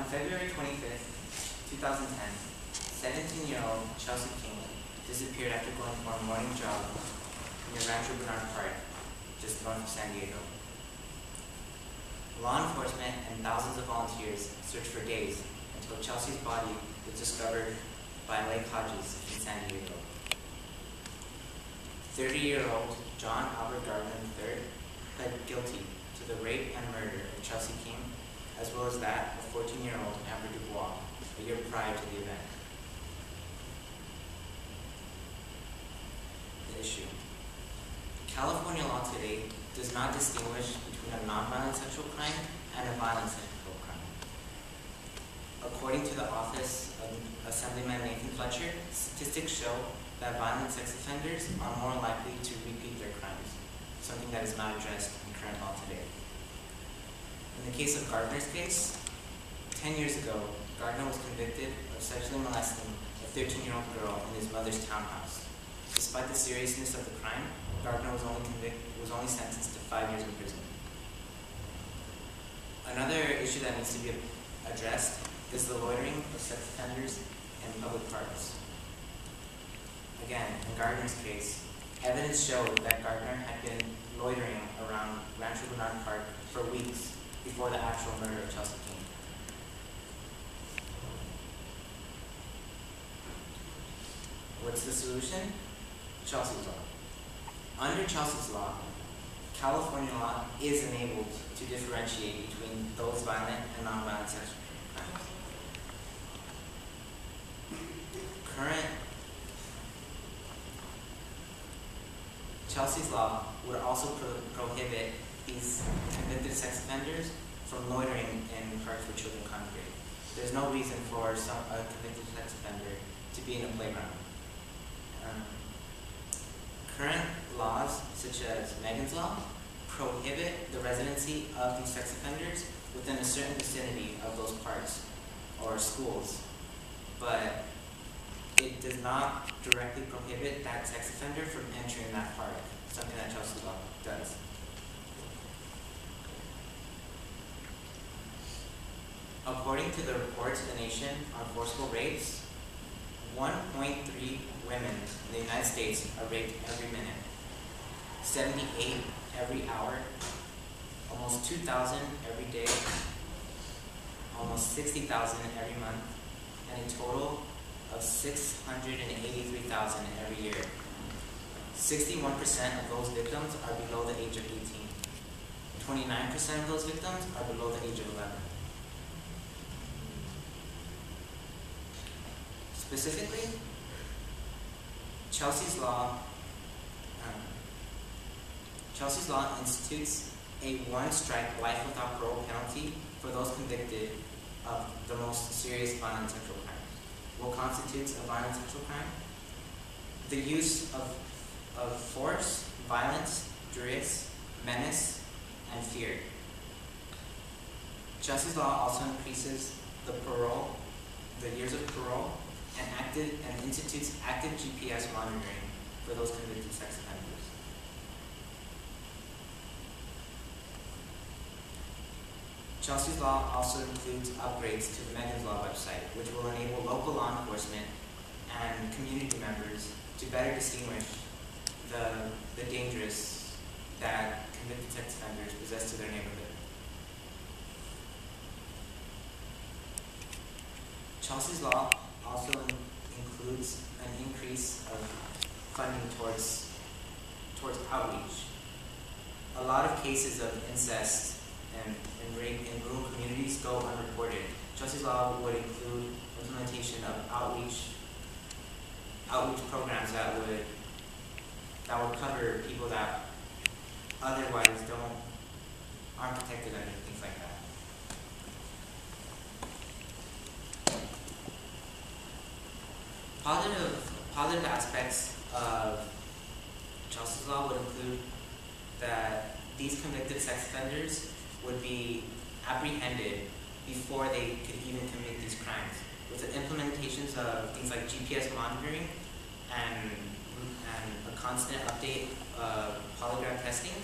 February 25th, 2010, 17-year-old Chelsea King disappeared after going for a morning jog near Rancho Bernard Park, just north of San Diego. Law enforcement and thousands of volunteers searched for days until Chelsea's body was discovered by Lake Hodges in San Diego. 30-year-old John Albert Gardner III pled guilty to the rape and murder of Chelsea King, as well as that of 14-year-old Amber Dubois, a year prior to the event. The issue. California law today does not distinguish between a nonviolent sexual crime and a violent sexual crime. According to the Office of Assemblyman Nathan Fletcher, statistics show that violent sex offenders are more likely to repeat their crimes, something that is not addressed in current law today. In the case of Gardner's case, 10 years ago, Gardner was convicted of sexually molesting a 13-year-old girl in his mother's townhouse. Despite the seriousness of the crime, Gardner was only sentenced to 5 years in prison. Another issue that needs to be addressed is the loitering of sex offenders in public parks. Again, in Gardner's case, evidence showed that Gardner had been loitering around Rancho Bernard Park for weeks before the actual murder of Chelsea King. What's the solution? Chelsea's law. Under Chelsea's law, California law is enabled to differentiate between those violent and non-violent sexual crimes. Current Chelsea's law would also prohibit these convicted sex offenders from loitering in parks where children congregate. There's no reason for a convicted sex offender to be in a playground. Current laws, such as Megan's Law, prohibit the residency of these sex offenders within a certain vicinity of those parks or schools, but it does not directly prohibit that sex offender from entering that park, something that Chelsea's law does. According to the report to the nation on forcible rapes, 1.3 women in the United States are raped every minute, 78 every hour, almost 2,000 every day, almost 60,000 every month, and a total of 683,000 every year. 61% of those victims are below the age of 18. 29% of those victims are below the age of 11. Specifically, Chelsea's law institutes a one-strike life without parole penalty for those convicted of the most serious violent sexual crimes. What constitutes a violent sexual crime? The use of force, violence, duress, menace, and fear. Chelsea's law also increases the years of parole, and institutes active GPS monitoring for those convicted sex offenders. Chelsea's law also includes upgrades to the Megan's Law website, which will enable local law enforcement and community members to better distinguish the dangers that convicted sex offenders possess to their neighborhood. Chelsea's law also includes an increase of funding towards outreach. A lot of cases of incest and rape in rural communities go unreported. Chelsea's law would include implementation of outreach programs that would cover people that otherwise aren't protected under things like that. Positive aspects of Chelsea's law would include that these convicted sex offenders would be apprehended before they could even commit these crimes. With the implementations of things like GPS monitoring and a constant update of polygraph testing,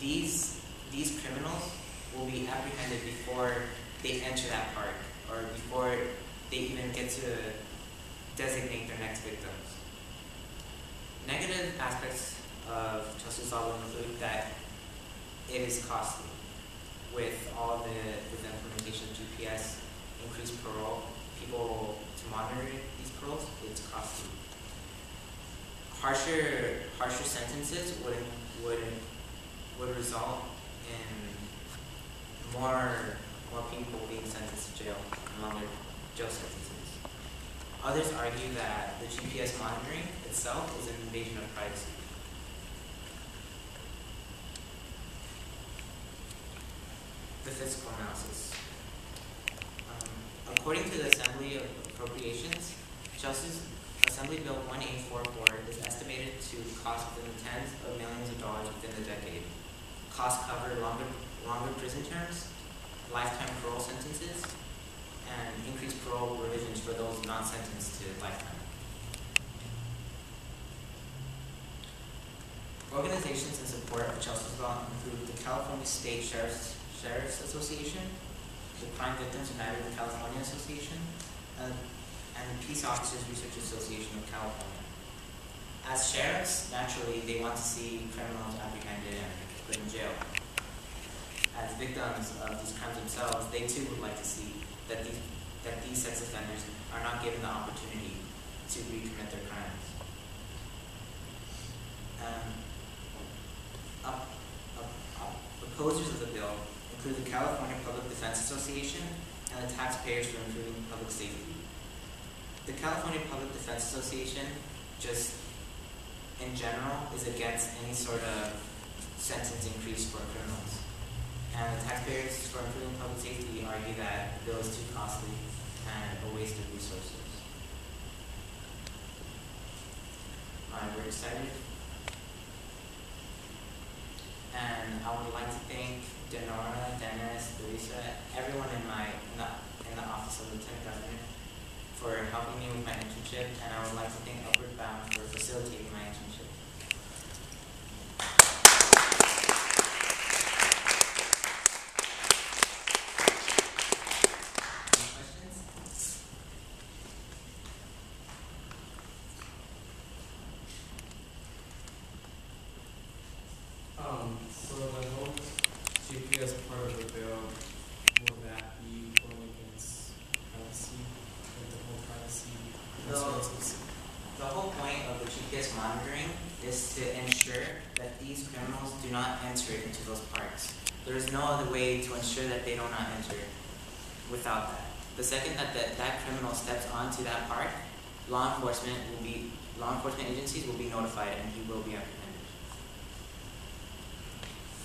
these criminals will be apprehended before they enter that park or before they even get to designate their next victims. Negative aspects of Chelsea's law will include that it is costly. With the implementation of GPS, increased parole, people to monitor these paroles, it's costly. Harsher sentences would result in more people being sentenced to jail and longer jail sentences. Others argue that the GPS monitoring itself is an invasion of privacy. The fiscal analysis. According to the Assembly of Appropriations, Chelsea's Assembly Bill 1844 is estimated to cost within the tens of millions of dollars within the decade. Costs cover longer prison terms, lifetime parole sentences, and increased parole revisions for those not sentenced to lifetime. Organizations in support of Chelsea's law include the California State Sheriff's Association, the Crime Victims United of California Association, and the Peace Officers Research Association of California. As sheriffs, naturally, they want to see criminals apprehended and put in jail. As victims of these crimes themselves, they too would like to see that these sex offenders are not given the opportunity to recommit their crimes. Opposers of the bill include the California Public Defense Association and the Taxpayers for Improving Public Safety. The California Public Defense Association, just in general, is against any sort of sentence increase for criminals. And the Taxpayers for Improving Public Safety argue that the bill is too costly and a waste of resources. We're excited. And I would like to thank Denora, Dennis, Larissa, everyone in the Office of Lieutenant Governor for helping me with my internship, and I would like to thank Upward Bound for facilitating my internship. Any questions? So the whole GPS part of the bill, will that be going against privacy, like the whole privacy concerns? The whole point of the GPS monitoring is to ensure that these criminals do not enter into those parks. There is no other way to ensure that they do not enter without that. The second that criminal steps onto that park, law enforcement agencies will be notified and he will be apprehended.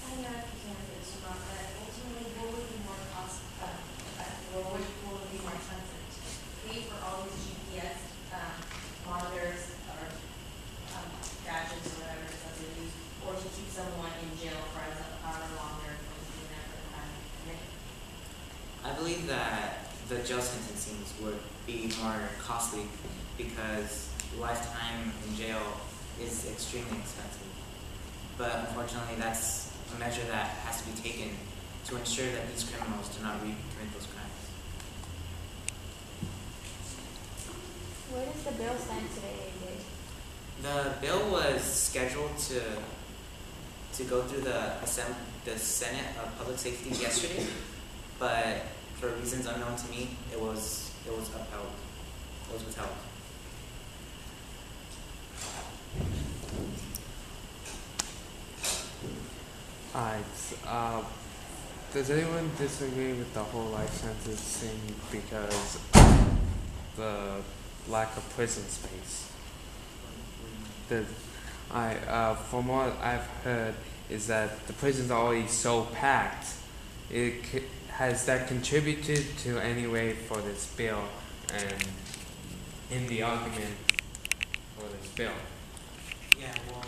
I don't know if you can answer this or not, but ultimately, what would be more cost effective, or what would be more expensive? Pay for all these GPS monitors or gadgets or whatever it is that they use, or to keep someone in jail for however long they're supposed to be there for the time committed? I believe that the jail sentencing would be more costly because lifetime in jail is extremely expensive. But unfortunately, that's a measure that has to be taken to ensure that these criminals do not recommit those crimes. Where does the bill stand today, AJ? The bill was scheduled to go through the Senate of Public Safety yesterday, but for reasons unknown to me, it was upheld. It was withheld. Alright, does anyone disagree with the whole life sentencing because the lack of prison space? From what I've heard is that the prisons are already so packed. Has that contributed to any way for this bill and in the argument for this bill? Yeah, well,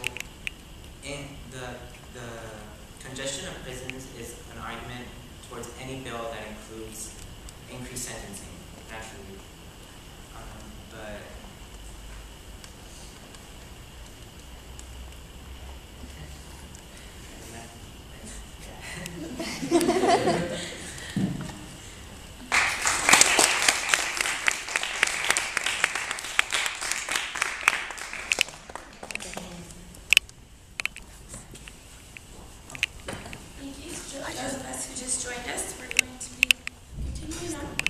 in the congestion of prisons is an argument towards any bill that includes increased sentencing, naturally. But For those of us who just joined us, we're going to be continuing on